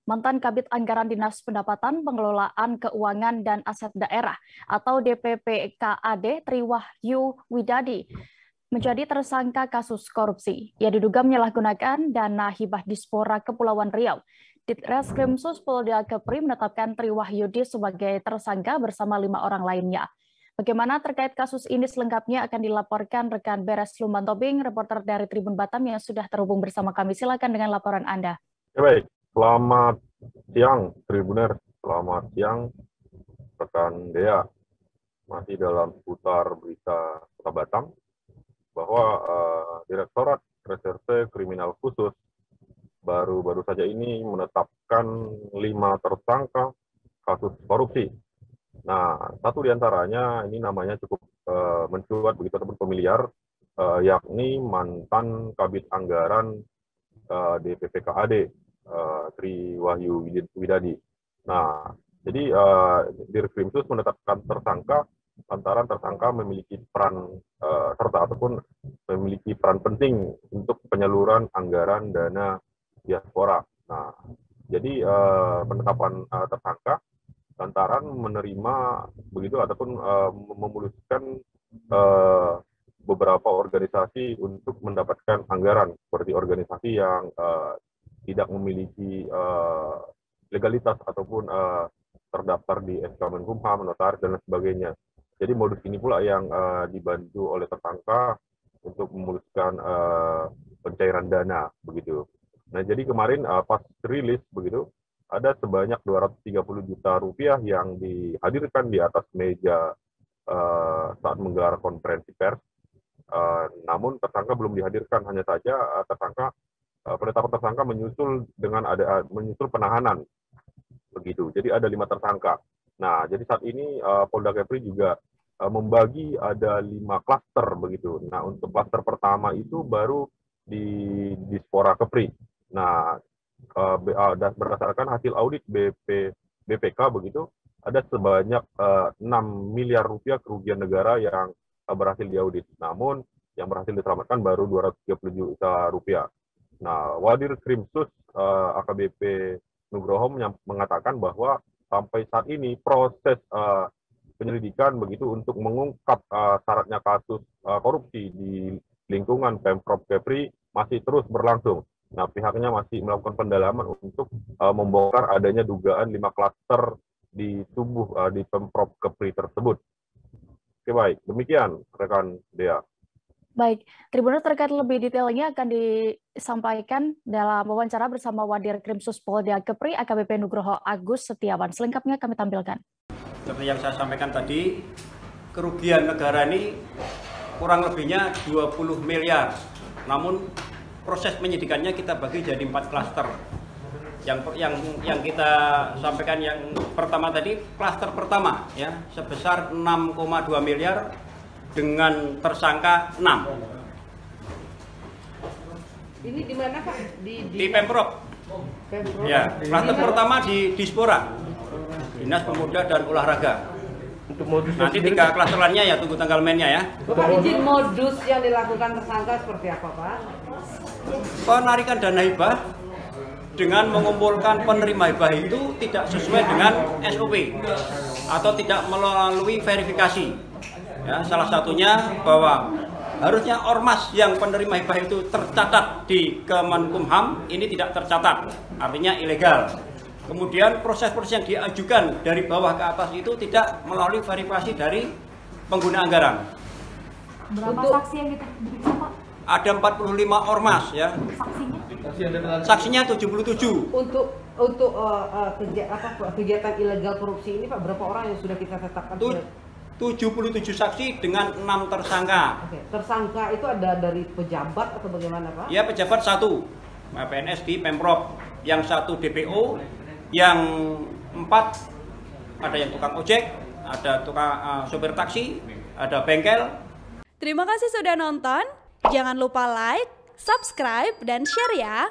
mantan Kabid Anggaran Dinas Pendapatan, Pengelolaan Keuangan dan Aset Daerah atau DPPKAD Triwahyu Widadi menjadi tersangka kasus korupsi. Ia diduga menyalahgunakan dana hibah Dispora Kepulauan Riau. Ditreskrimsus Polda Kepri menetapkan Triwahyudi sebagai tersangka bersama 5 orang lainnya. Bagaimana terkait kasus ini selengkapnya akan dilaporkan rekan Beres Luman Tobing, reporter dari Tribun Batam yang sudah terhubung bersama kami. Silakan dengan laporan Anda. Ya, baik, selamat siang Tribuner, selamat siang rekan Dea. Masih dalam putar berita Kota Batam bahwa Direktorat Reserse Kriminal Khusus baru saja ini menetapkan 5 tersangka kasus korupsi. Nah, satu diantaranya ini namanya cukup mencuat begitu ataupun familiar, yakni mantan Kabid Anggaran DPPKAD Triwahyu Widadi. Nah, jadi Dirkrimsus menetapkan tersangka lantaran tersangka memiliki peran serta ataupun memiliki peran penting untuk penyaluran anggaran dana diaspora. Nah, jadi penetapan tersangka lantaran menerima begitu ataupun memuluskan beberapa organisasi untuk mendapatkan anggaran, seperti organisasi yang tidak memiliki legalitas ataupun terdaftar di SK Menkumham, notaris dan lain sebagainya. Jadi modus ini pula yang dibantu oleh tersangka untuk memuluskan pencairan dana begitu. Nah, jadi kemarin pas rilis begitu, ada sebanyak 230 juta rupiah yang dihadirkan di atas meja saat menggelar konferensi pers. Namun tersangka belum dihadirkan, hanya saja penetapan tersangka menyusul penahanan begitu. Jadi ada 5 tersangka. Nah, jadi saat ini Polda Kepri juga membagi ada 5 klaster begitu. Nah, untuk klaster pertama itu baru di Dispora Kepri. Nah, berdasarkan hasil audit BPK begitu, ada sebanyak 6 miliar rupiah kerugian negara yang berhasil diaudit. Namun yang berhasil diselamatkan baru 230 juta rupiah. Nah, Wadir Krimsus AKBP Nugroho mengatakan bahwa sampai saat ini proses penyelidikan begitu untuk mengungkap syaratnya kasus korupsi di lingkungan Pemprov Kepri masih terus berlangsung. Nah, pihaknya masih melakukan pendalaman untuk membongkar adanya dugaan 5 klaster di tubuh di Pemprov Kepri tersebut. Oke, baik. Demikian, rekan Dea. Baik, Tribuners terkait lebih detailnya akan disampaikan dalam wawancara bersama Wadir Krimsus Polda Kepri AKBP Nugroho Agus Setiawan. Selengkapnya kami tampilkan. Seperti yang saya sampaikan tadi, kerugian negara ini kurang lebihnya 20 miliar. Namun proses penyidikannya kita bagi jadi 4 klaster. Yang kita sampaikan yang pertama tadi, klaster pertama ya, sebesar 6,2 miliar dengan tersangka 6. Ini di mana, Pak? Di Pemprov. Pemprov. Ya, klaster pertama di Dispora, Dinas Pemuda dan Olahraga. Nanti 3 klaster lainnya ya tunggu tanggal mainnya ya. Bapak, izin modus yang dilakukan tersangka seperti apa, Pak? Penarikan dana hibah dengan mengumpulkan penerima hibah itu tidak sesuai dengan SOP atau tidak melalui verifikasi. Ya, salah satunya bahwa harusnya ormas yang penerima hibah itu tercatat di Kemenkumham, ini tidak tercatat, artinya ilegal. Kemudian proses-proses yang diajukan dari bawah ke atas itu tidak melalui verifikasi dari pengguna anggaran. Berapa saksi yang diperiksa, Pak? Ada 45 ormas ya. Saksinya 77. Untuk kegiatan ilegal korupsi ini, Pak, berapa orang yang sudah kita tetapkan? 77 saksi dengan 6 tersangka. Oke. Tersangka itu ada dari pejabat atau bagaimana, Pak? Ya, pejabat 1 PNS di Pemprov, yang 1 DPO, yang 4 ada yang tukang ojek, ada tukang sopir taksi, ada bengkel. Terima kasih sudah nonton. Jangan lupa like, subscribe, dan share ya.